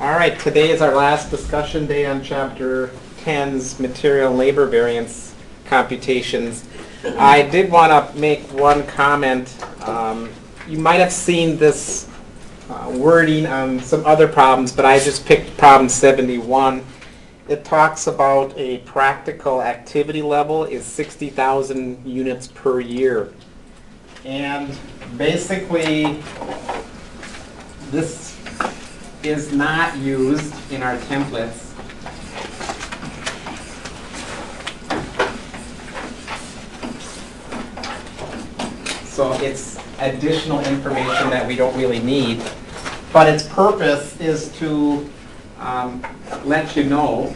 All right, today is our last discussion day on Chapter 10's Material and Labor Variance computations. I did want to make one comment. You might have seen this wording on some other problems, but I just picked problem 71. It talks about a practical activity level is 60,000 units per year. And basically, this is not used in our templates. So it's additional information that we don't really need. But its purpose is to let you know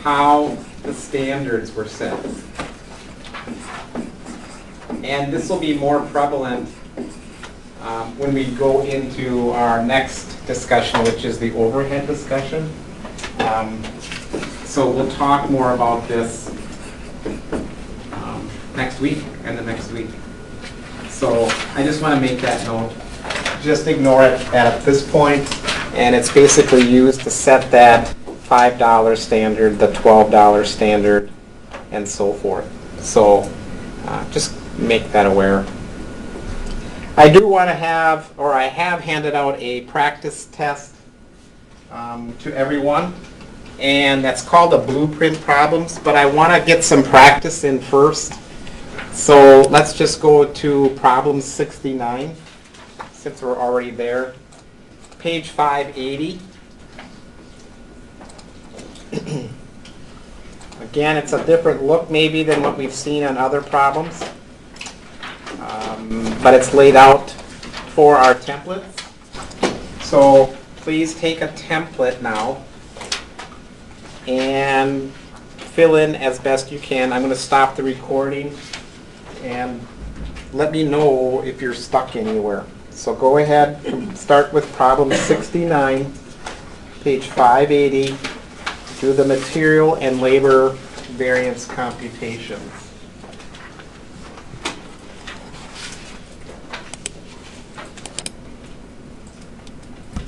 how the standards were set. And this will be more prevalent when we go into our next discussion, which is the overhead discussion. So we'll talk more about this next week and the next week. So I just want to make that note. Just ignore it at this point, and it's basically used to set that $5 standard, the $12 standard, and so forth. So just make that aware. I do want to have, or I have handed out a practice test to everyone, and that's called a blueprint problems, but I want to get some practice in first. So let's just go to problem 69, since we're already there. Page 580. Again, it's a different look maybe than what we've seen on other problems. But it's laid out for our templates. So please take a template now and fill in as best you can. I'm going to stop the recording and let me know if you're stuck anywhere. So go ahead and start with problem 69, page 580, do the material and labor variance computations.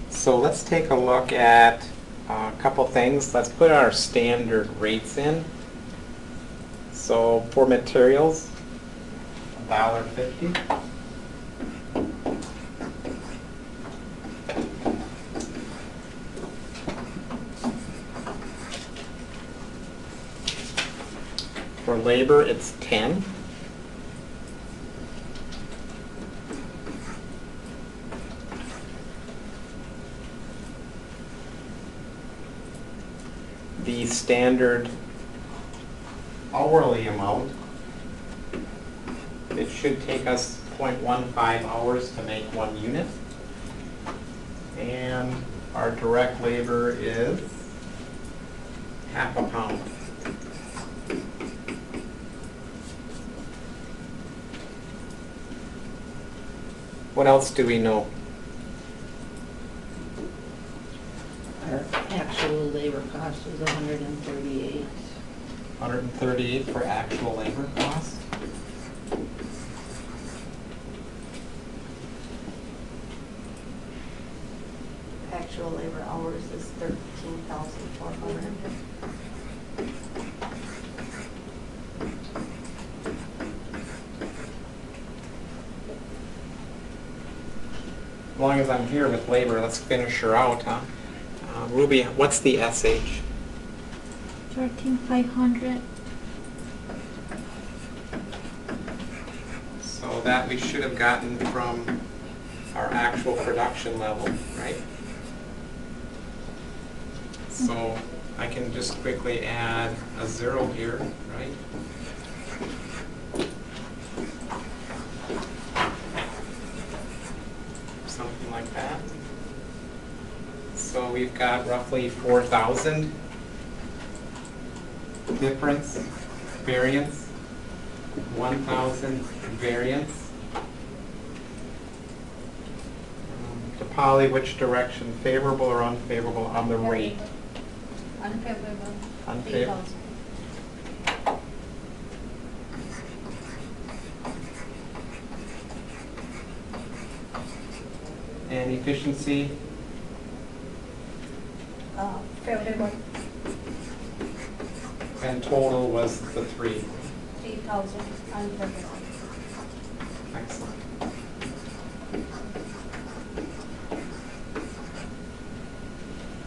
So let's take a look at a couple things. Let's put our standard rates in. So for materials, $1.50. For labor, it's 10. The standard hourly amount, it should take us 0.15 hours to make 1 unit. And our direct labor is half a pound. What else do we know? Our actual labor cost is 138. 138 for actual labor cost. Actual labor hours is 13,400. As long as I'm here with labor, let's finish her out, huh? Ruby, what's the SH? 13,500. So that we should have gotten from our actual production level, right? So I can just quickly add a 0 here, right? Something like that. So we've got roughly 4,000 difference, variance, 1,000 variance. To Polly, which direction, favorable or unfavorable on the rate? Unfavorable. Unfavorable. 8,000. And efficiency, Fairway one, and total was the 3. 8,000 unfair labor. Excellent.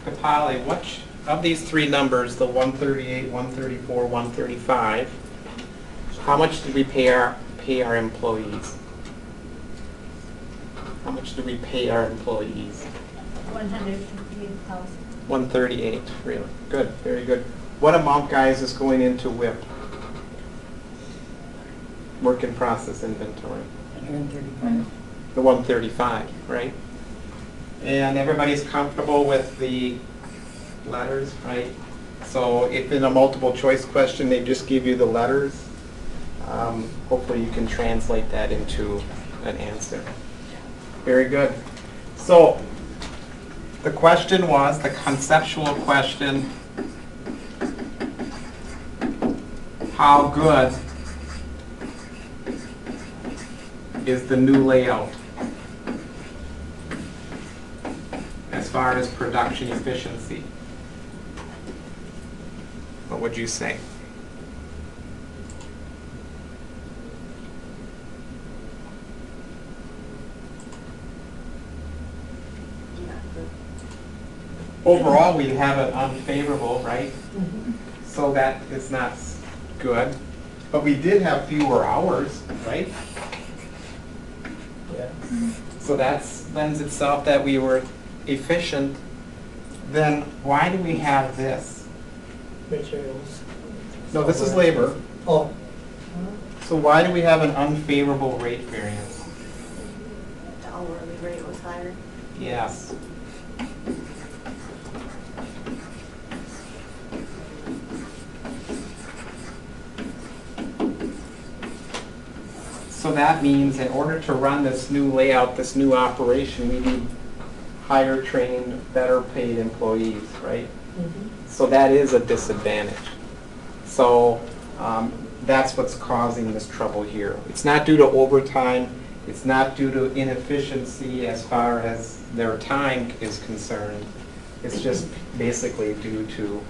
Kapali, which of these 3 numbers, the 138, 134, 135, how much did we pay our employees? How much did we pay our employees? 158,000. 138, really. Good, very good. What amount, guys, is going into WIP? Work in process inventory. 135. The 135, right? And everybody's comfortable with the letters, right? So if in a multiple choice question they just give you the letters, hopefully you can translate that into an answer. Very good. So the question was, the conceptual question, how good is the new layout as far as production efficiency? What would you say? Overall, we have it unfavorable, right? So that is not good. But we did have fewer hours, right? Yeah. So that lends itself that we were efficient. Then why do we have this? Materials. No, this is labor. Oh, So why do we have an unfavorable rate variance? The hourly rate was higher. Yes. So that means in order to run this new layout, this new operation, we need higher trained, better paid employees, right? So that is a disadvantage. So that's what's causing this trouble here. It's not due to overtime. It's not due to inefficiency as far as their time is concerned. It's just basically due to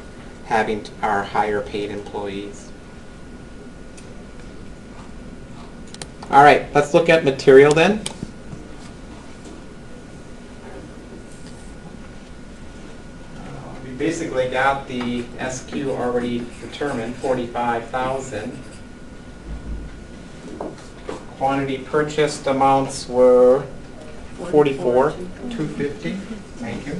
having our higher paid employees. All right, let's look at material then. We basically got the SQ already determined, 45,000. Quantity purchased amounts were 44,250. Thank you.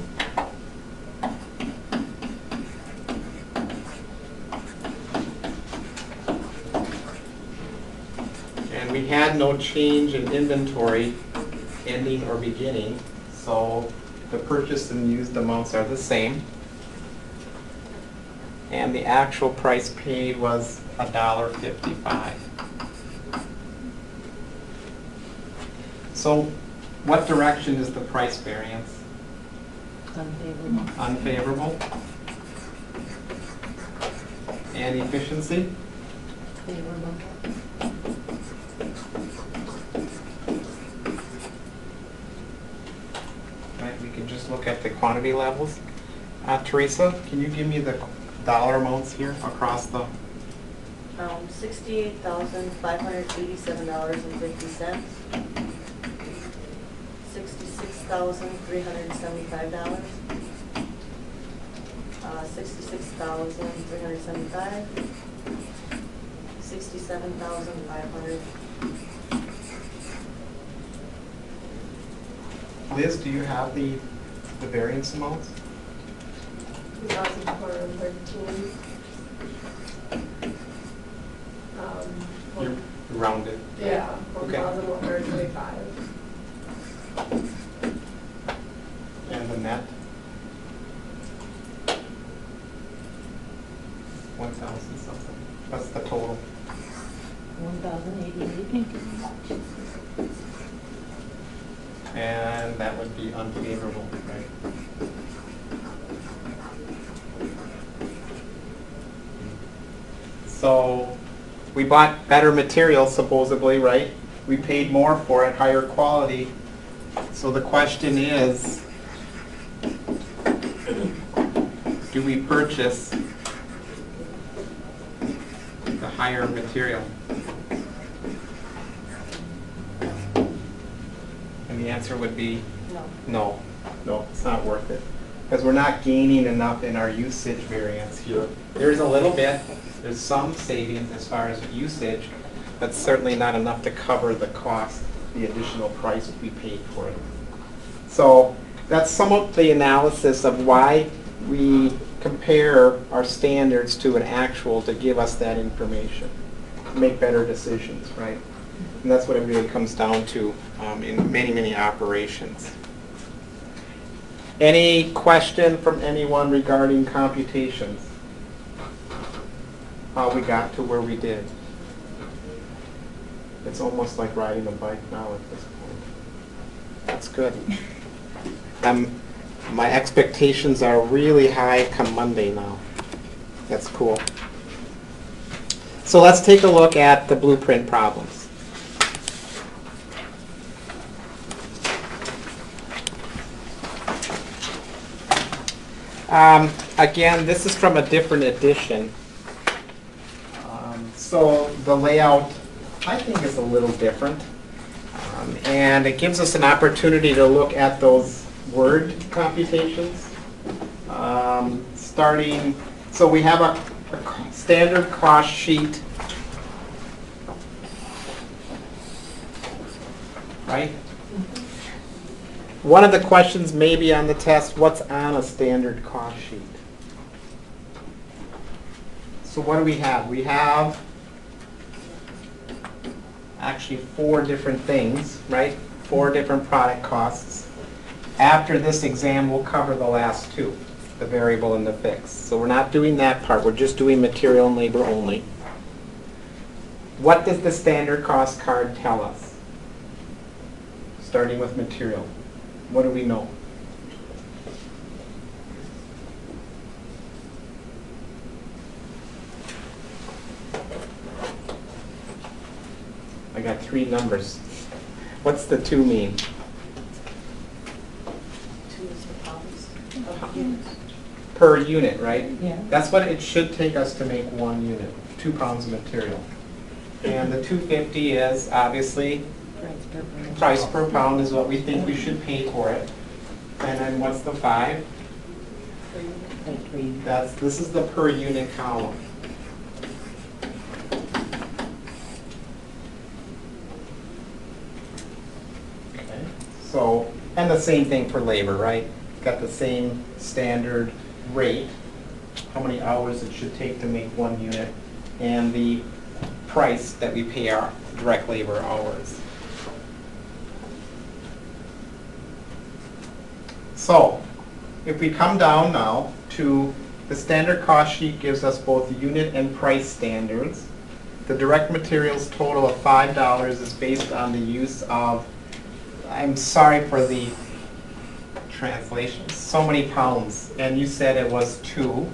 And we had no change in inventory ending or beginning, so the purchased and used amounts are the same. And the actual price paid was $1.55. So what direction is the price variance? Unfavorable. Unfavorable? And efficiency? Favorable. Right, we can just look at the quantity levels. Teresa, can you give me the dollar amounts here across the... $68,587.50. $66,375. $66,375. $67,500. Liz, do you have the variance amounts? 2,413. You're rounded. Yeah, Okay. 1,125. And the net? 1,000 something. That's the total. 1,088. And that would be unfavorable, right? So we bought better material supposedly, right? We paid more for it, higher quality, So the question is, do we purchase the higher material? And the answer would be No. no. No, it's not worth it. Because we're not gaining enough in our usage variance here. There's a little bit, there's some savings as far as usage, but certainly not enough to cover the cost, the additional price we paid for it. So that's some of the analysis of why we compare our standards to an actual to give us that information, make better decisions, right? And that's what it really comes down to in many, many operations. Any question from anyone regarding computations? How we got to where we did? It's almost like riding a bike now at this point. That's good. My expectations are really high come Monday now. That's cool. So let's take a look at the blueprint problems. Again, this is from a different edition. So the layout, I think, is a little different. And it gives us an opportunity to look at those word computations. Starting, so we have a standard cost sheet, right? One of the questions may be on the test, what's on a standard cost sheet? So what do we have? We have actually 4 different things, right? 4 different product costs. After this exam, we'll cover the last 2, the variable and the fixed. So we're not doing that part. We're just doing material and labor only. What does the standard cost card tell us? Starting with material. What do we know? I got 3 numbers. What's the 2 mean? 2 is the pounds of units. Per unit, right? Yeah. That's what it should take us to make 1 unit, 2 pounds of material. And the 250 is obviously Price per pound. price per pound is what we think we should pay for it. And then what's the 5? Like 3. This is the per unit column. Okay. So, and the same thing for labor, right? Got the same standard rate, how many hours it should take to make 1 unit, and the price that we pay our direct labor hours. So, if we come down now to the standard cost sheet gives us both unit and price standards. The direct materials total of $5 is based on the use of, I'm sorry for the translation, so many pounds, and you said it was 2.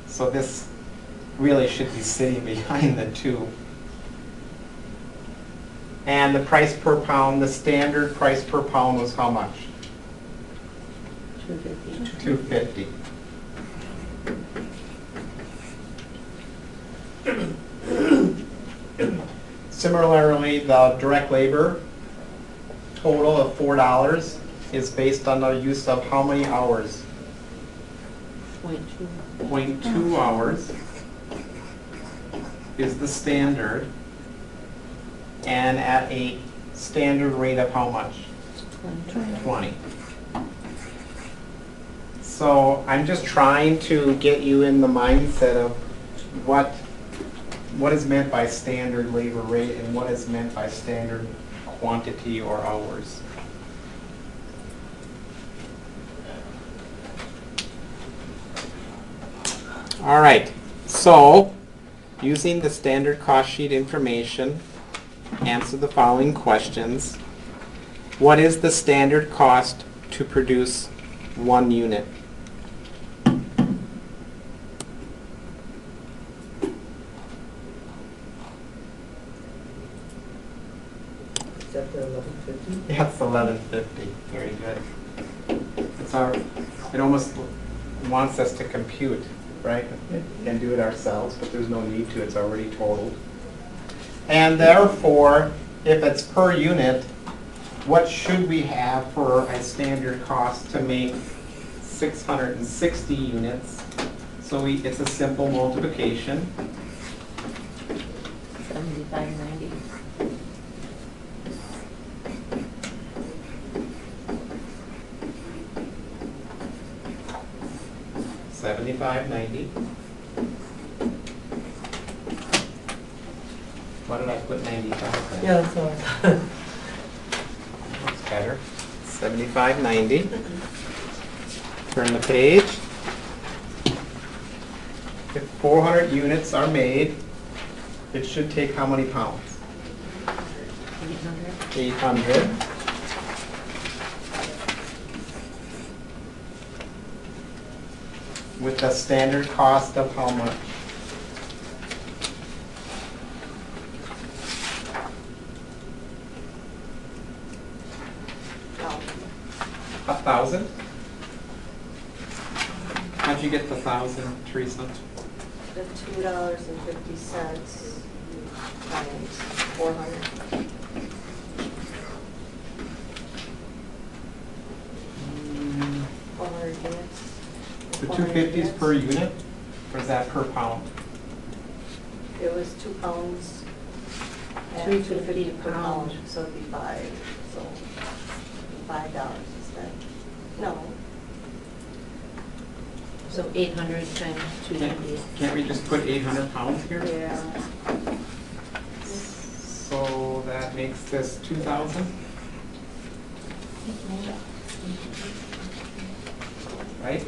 So this really should be sitting behind the 2. And the price per pound, the standard price per pound was how much? 250. 250. Similarly, the direct labor total of $4 is based on the use of how many hours? 0.2. 0.2 hours is the standard, and at a standard rate of how much? 20. So I'm just trying to get you in the mindset of what is meant by standard labor rate and what is meant by standard quantity or hours. All right, so using the standard cost sheet information, answer the following questions. What is the standard cost to produce 1 unit? Is that the 1150? Yeah, it's 1150. Very good. It's our, it almost wants us to compute, right? And do it ourselves, but there's no need to. It's already totaled. And therefore, if it's per unit, what should we have for a standard cost to make 660 units? So it's a simple multiplication. 75.90. $75.90. What did I put 95? Yeah, so, That's better. 75.90. Turn the page. If 400 units are made, it should take how many pounds? 800. 800. With a standard cost of how much? $1,000? How'd you get the 1,000, Teresa? The $2.50 times 400. Mm, 400 units. The 400 250 is units. per unit, or is that per pound? It was 2 pounds. And 350 $2.50 per pound. pound, so it'd be 5, so $5 instead. No, So 800 times 290. Can't we just put 800 pounds here? yeah. So that makes this 2,000, right?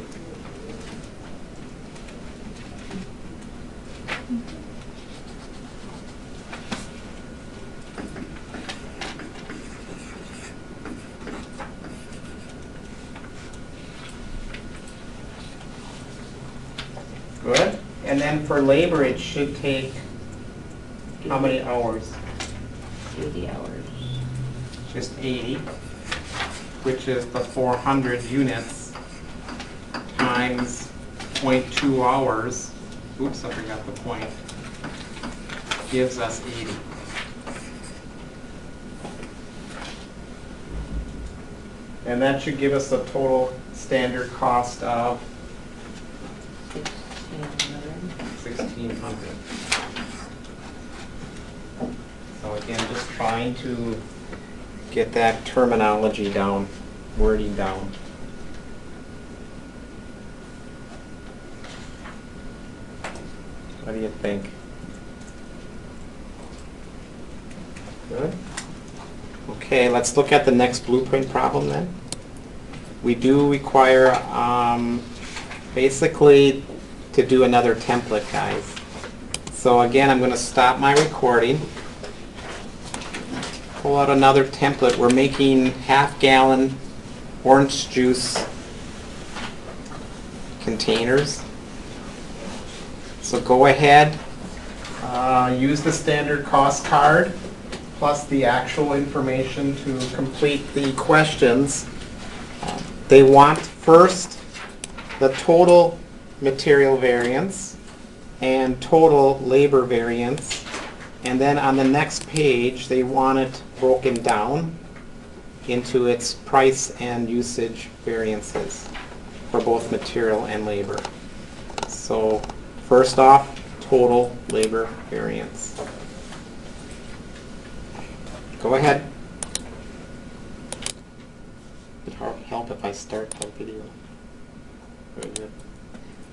Good. And then for labor, it should take how many hours? 80 hours. Just 80, which is the 400 units times 0.2 hours. Oops, I forgot the point. Gives us 80. And that should give us a total standard cost of 1,600. 1,600. So again, just trying to get that terminology down, wording down. What do you think? Good? Okay, let's look at the next blueprint problem then. We do require basically to do another template, guys. So again, I'm going to stop my recording. Pull out another template. We're making half-gallon orange juice containers. So go ahead, use the standard cost card plus the actual information to complete the questions. They want first the total material variance and total labor variance, and then on the next page they want it broken down into its price and usage variances for both material and labor. So first off, total labor variance. Go ahead. It'd help if I start the video. Very good.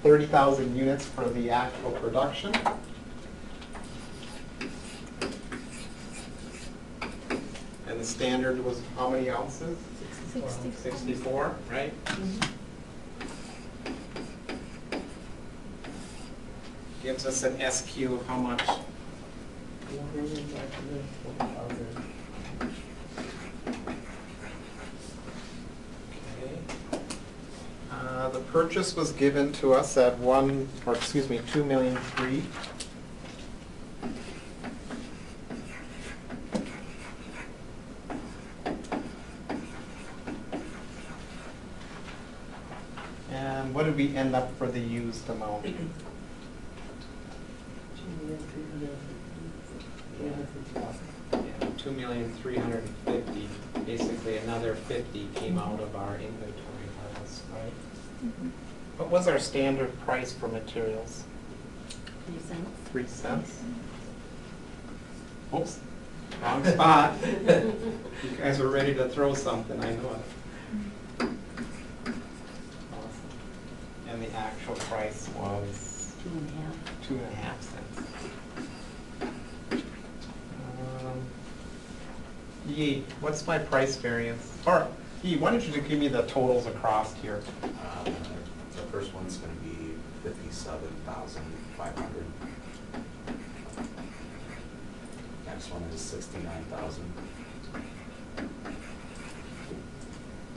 30,000 units for the actual production. And the standard was how many ounces? 64, right? Gives us an SQ of how much? The purchase was given to us at 2,000,003. what did we end up for the used amount? 2,350,000. Basically, another 50 came out of our inventory harvest, right? What was our standard price for materials? 3 cents. 3 cents? Oops, wrong spot. You guys were ready to throw something, I know it. Awesome. And the actual price was 2.5. 2.5 cents. Yee, what's my price variance? Or, Yee, why don't you just give me the totals across here? The first one's gonna be 57,500. Next one is 69,000.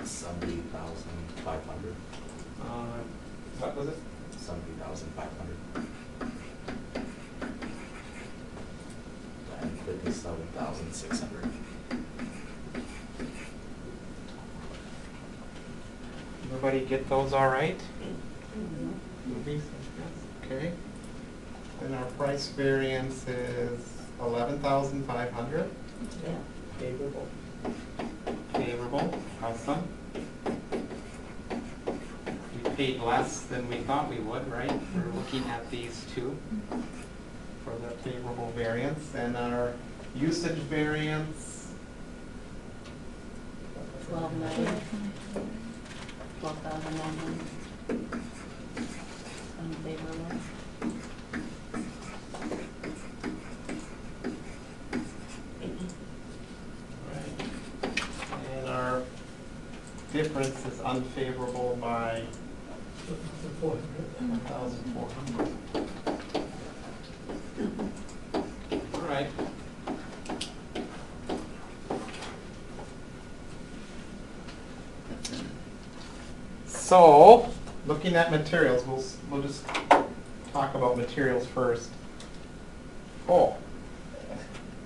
70,500. What was it? 70,500. And 57,600. Everybody get those all right? Movies? Okay. Then our price variance is 11,500. Yeah. Favorable. Favorable, awesome. We paid less than we thought we would, right? We're looking at these two for the favorable variance. And our usage variance, 12,900. 12,900. Unfavorable. right? And our difference is unfavorable by 1,400. All right. So, looking at materials, we'll just talk about materials first. Oh,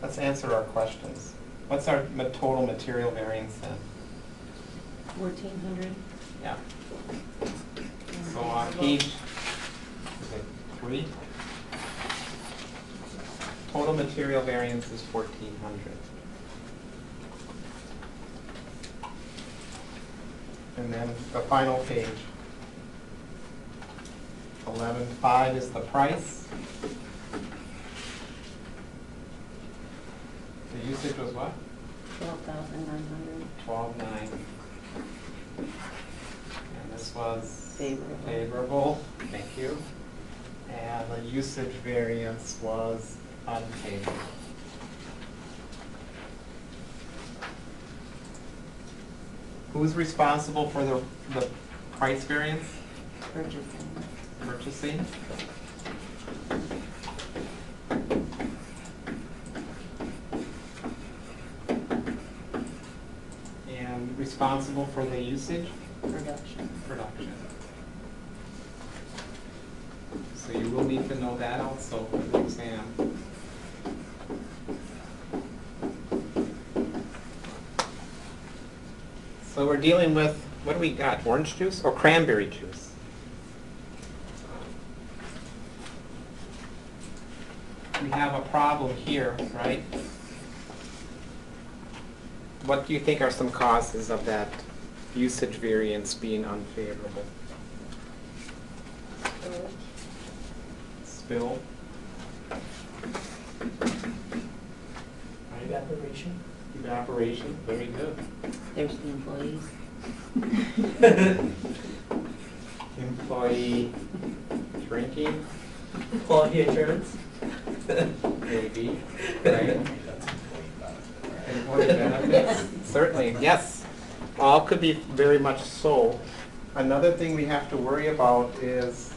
let's answer our questions. What's our total material variance then? 1,400. Yeah. So on page, is it 3? Total material variance is 1,400. And then the final page. 11,500 is the price. The usage was what? 12,900. 12,900. And this was Favorable. favorable, thank you. And the usage variance was unfavorable. Who's responsible for the price variance? Purchasing. Purchasing. And responsible for the usage? Production. Production. So you will need to know that also for the exam. So we're dealing with, what do we got? Orange juice or cranberry juice? We have a problem here, right? What do you think are some causes of that usage variance being unfavorable? Spill. Evaporation. Evaporation, very good. There's the employees. Employee drinking, Quality assurance. maybe, right? That's employee benefit, right? Employee benefits, certainly, yes. All could be very much so. Another thing we have to worry about is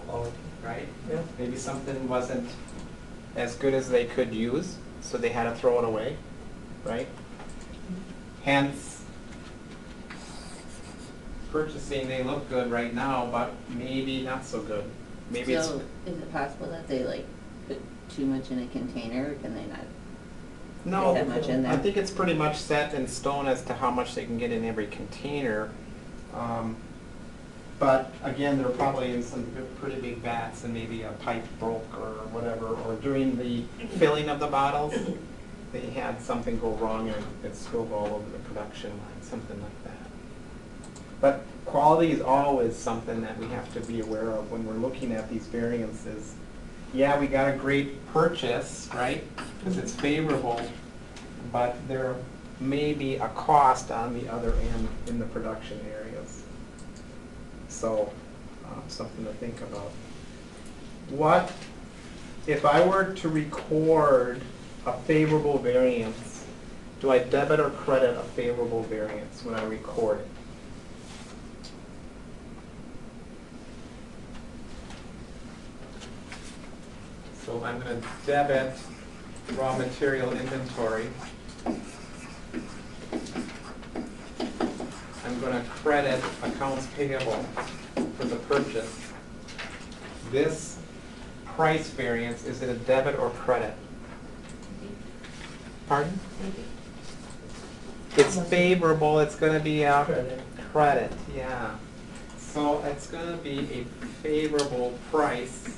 Quality. right? Yeah. Maybe something wasn't as good as they could use, so they had to throw it away, right? Hence, purchasing, they look good right now, but maybe not so good. Maybe it's, So is it possible that they like put too much in a container, or can they not No, that much in I there. think it's pretty much set in stone as to how much they can get in every container. But again, they're probably in some pretty big vats and maybe a pipe broke or whatever, or during the filling of the bottles, they had something go wrong and it spilled all over the production line, something like that. But quality is always something that we have to be aware of when we're looking at these variances. Yeah, we got a great purchase, right? Because it's favorable, but there may be a cost on the other end in the production areas. So, something to think about. What, if I were to record a favorable variance, do I debit or credit a favorable variance when I record it? So I'm going to debit raw material inventory. I'm going to credit accounts payable for the purchase. This price variance, is it a debit or credit? Pardon? It's favorable, it's going to be a Credit. credit, yeah. So it's going to be a favorable price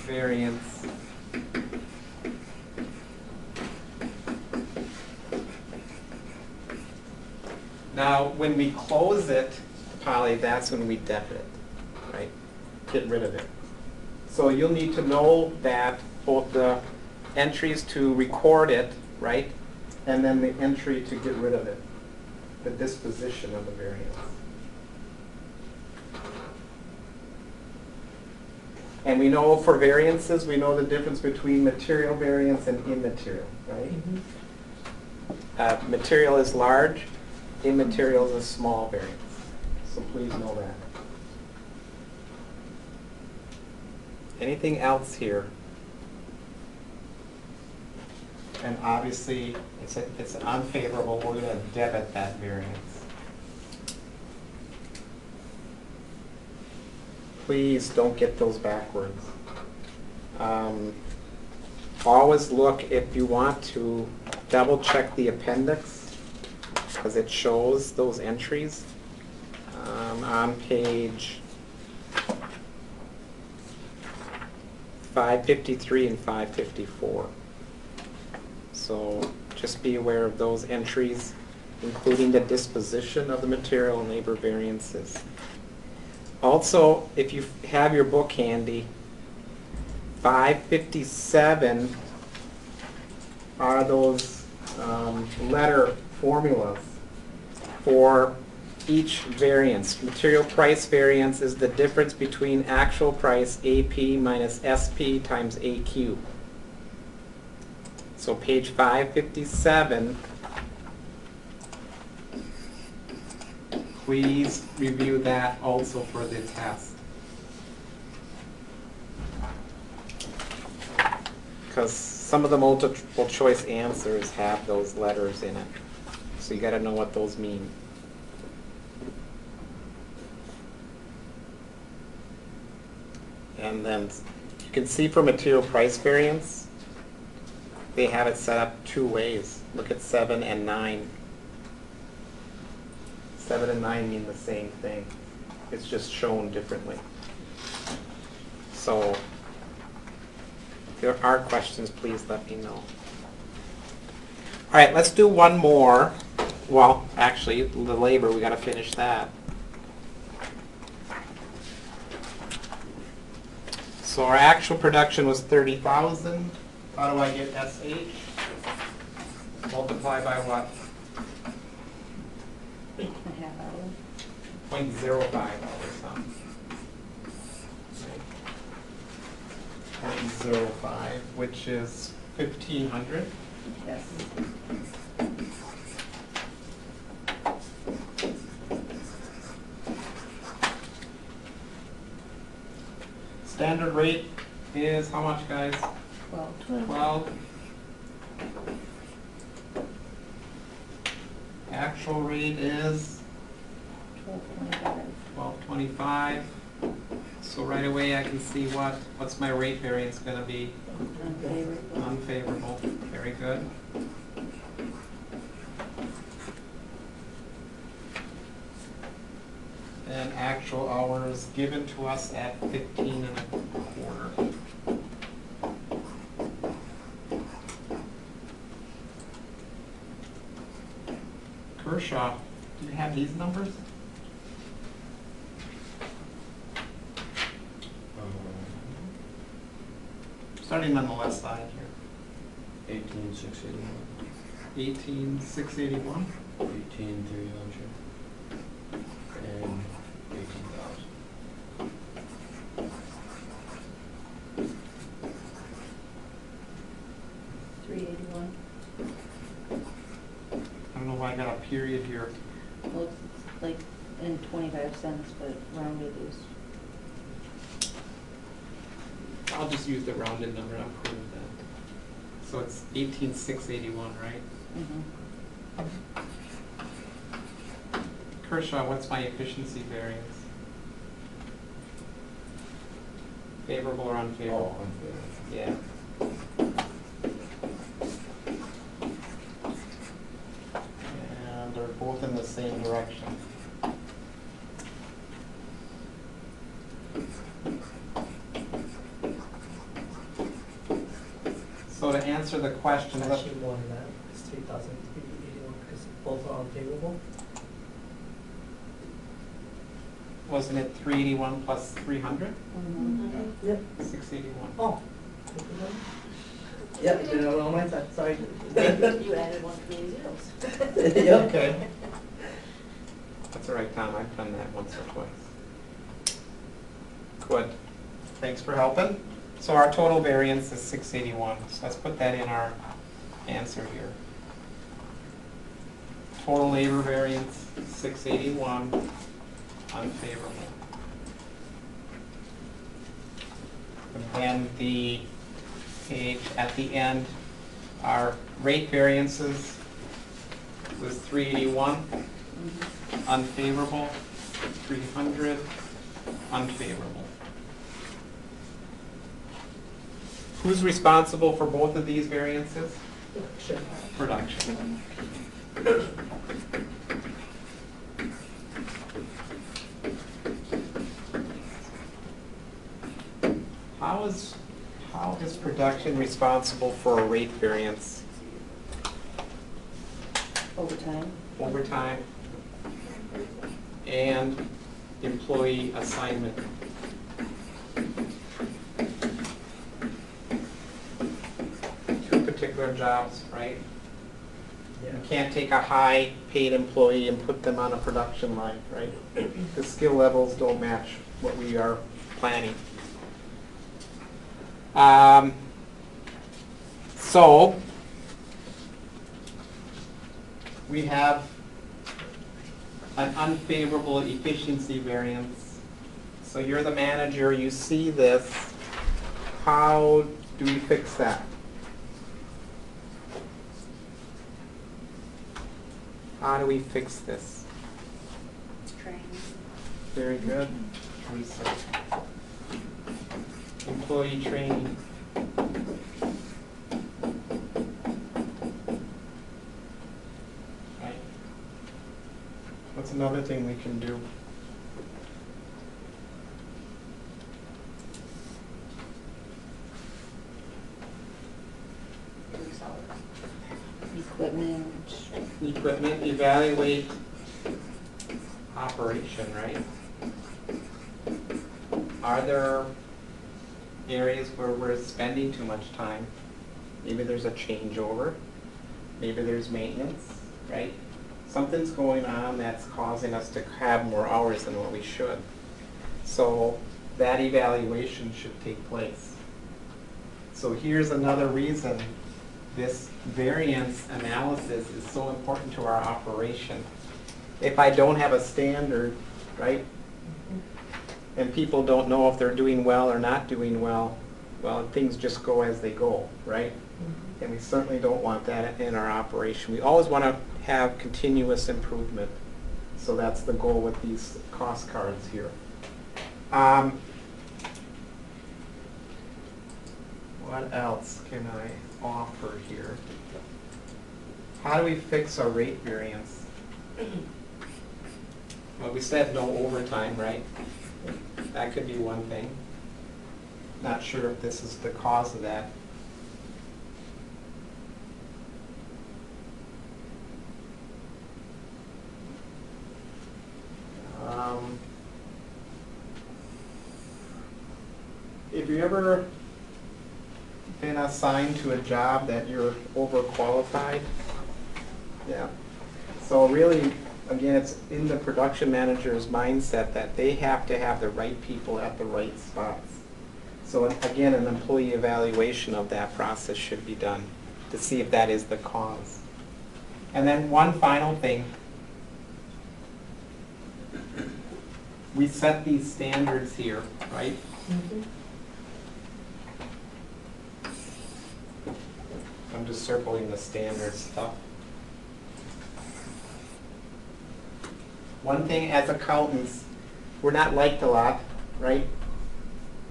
variance. Now, when we close it, Polly, that's when we debit it, right? Get rid of it. So you'll need to know that both the entries to record it, right? And then the entry to get rid of it, the disposition of the variance. And we know for variances, we know the difference between material variance and immaterial, right? Material is large, immaterial is a small variance. So please know that. Anything else here? And obviously, it's unfavorable, we're going to debit that variance. Please don't get those backwards. Always look, if you want to, double check the appendix, because it shows those entries on page 553 and 554. So just be aware of those entries, including the disposition of the material and labor variances. Also, if you have your book handy, 557 are those letter formulas for each variance. Material price variance is the difference between actual price AP minus SP times AQ. So page 557, please review that also for the test. Because some of the multiple choice answers have those letters in it. So you got to know what those mean. And then you can see for material price variance, they have it set up two ways. Look at 7 and 9. 7 and 9 mean the same thing. It's just shown differently. So if there are questions, please let me know. All right, let's do one more. Well, actually, the labor, we got to finish that. So our actual production was 30,000. How do I get SH? Multiply by what? 8.5 hours. 0.05 hours, huh? 0.05, which is 1,500. Yes. Standard rate is how much, guys? 12. 12. Actual rate is 12.25. 12.25. So right away I can see what's my rate variance gonna be? Unfavorable. Unfavorable, very good. And actual hours given to us at 15.25. Kershaw, do you have these numbers? Starting on the left side here. 18,681. 18,681. 18,300. And 18,000. $381. I don't know why I got a period here. Well, it's like in 25 cents, but rounded is, I'll just use the rounded number, I'm cool with that. So it's 18,681, right? Kershaw, what's my efficiency variance? Favorable or unfavorable? Oh, unfavorable. Yeah. And they're both in the same direction. So to answer the question, It's actually more than that. It's 3,381 because both are unfavorable. wasn't it 381 plus 300? Yep. 681. Oh. Yep, did it on my side, sorry. You added one three zeros. Yep. Okay. That's all right, Tom, I've done that once or twice. Good. Thanks for helping. So our total variance is 681, so let's put that in our answer here. Total labor variance, 681, unfavorable. And then the page at the end, our rate variances was 381, unfavorable, 300, unfavorable. Who's responsible for both of these variances? Sure. Production. How is production responsible for a rate variance? overtime. Overtime and employee assignment. Two particular jobs, right? Yeah. You can't take a high-paid employee and put them on a production line, right? The skill levels don't match what we are planning. So, we have an unfavorable efficiency variance. So you're the manager, you see this. How do we fix that? How do we fix this? Training. Very good. Research. Employee training. Right. What's another thing we can do? Equipment. Equipment, evaluate operation, right? Are there areas where we're spending too much time? Maybe there's a changeover, maybe there's maintenance, right? Something's going on that's causing us to have more hours than what we should. So that evaluation should take place. So here's another reason this variance analysis is so important to our operation. If I don't have a standard, right, and people don't know if they're doing well or not doing well, well, things just go as they go, right? And we certainly don't want that in our operation. We always want to have continuous improvement. So that's the goal with these cost cards here. What else can I offer here? How do we fix our rate variance? Well, we said no overtime, right? That could be one thing. Not sure if this is the cause of that. If you ever been assigned to a job that you're overqualified, yeah. So really, again, it's in the production manager's mindset that they have to have the right people at the right spots. So again, an employee evaluation of that process should be done to see if that is the cause. And then one final thing. We set these standards here, right? I'm just circling the standard stuff. One thing as accountants, we're not liked a lot, right,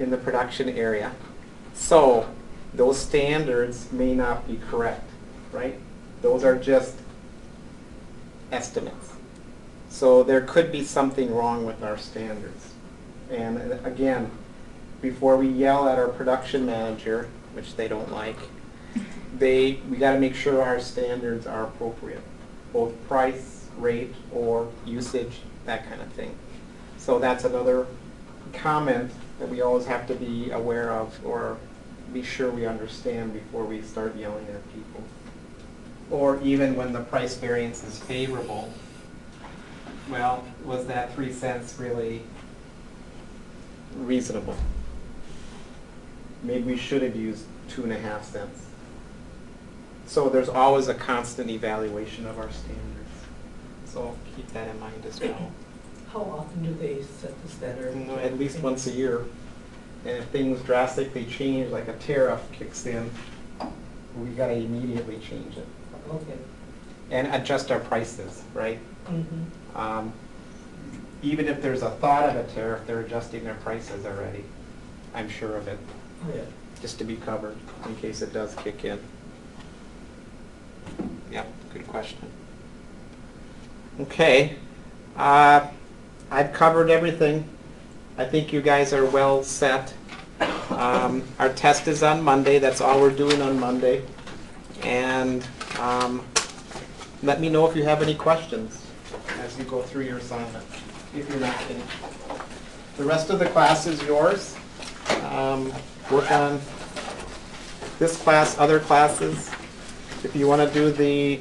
in the production area. So those standards may not be correct, right? Those are just estimates. So there could be something wrong with our standards. And again, before we yell at our production manager, which they don't like, we got to make sure our standards are appropriate, both price, rate, or usage, that kind of thing. So that's another comment that we always have to be aware of or be sure we understand before we start yelling at people. Or even when the price variance is favorable, well, was that 3 cents really reasonable? Maybe we should have used 2.5 cents. So there's always a constant evaluation of our standards. So keep that in mind as well. How often do they set the standard? At least once a year. And if things drastically change, like a tariff kicks in, we got to immediately change it. Okay. And adjust our prices, right? Mm-hmm. Even if there's a thought of a tariff, they're adjusting their prices already. I'm sure of it, Oh, yeah. just to be covered in case it does kick in. Yep, good question. Okay, I've covered everything. I think you guys are well set. Our test is on Monday. That's all we're doing on Monday. And let me know if you have any questions as you go through your assignment, if you're not finished. The rest of the class is yours. Work on this class, other classes. If you want to do the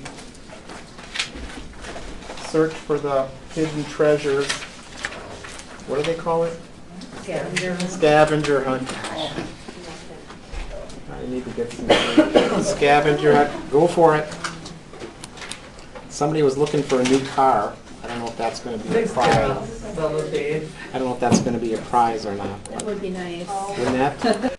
search for the hidden treasures, what do they call it? Scavenger hunt. Scavenger hunt. I need to get some scavenger hunt. Go for it. Somebody was looking for a new car. I don't know if that's going to be a prize. Validate. I don't know if that's going to be a prize or not. That would be nice. Wouldn't that?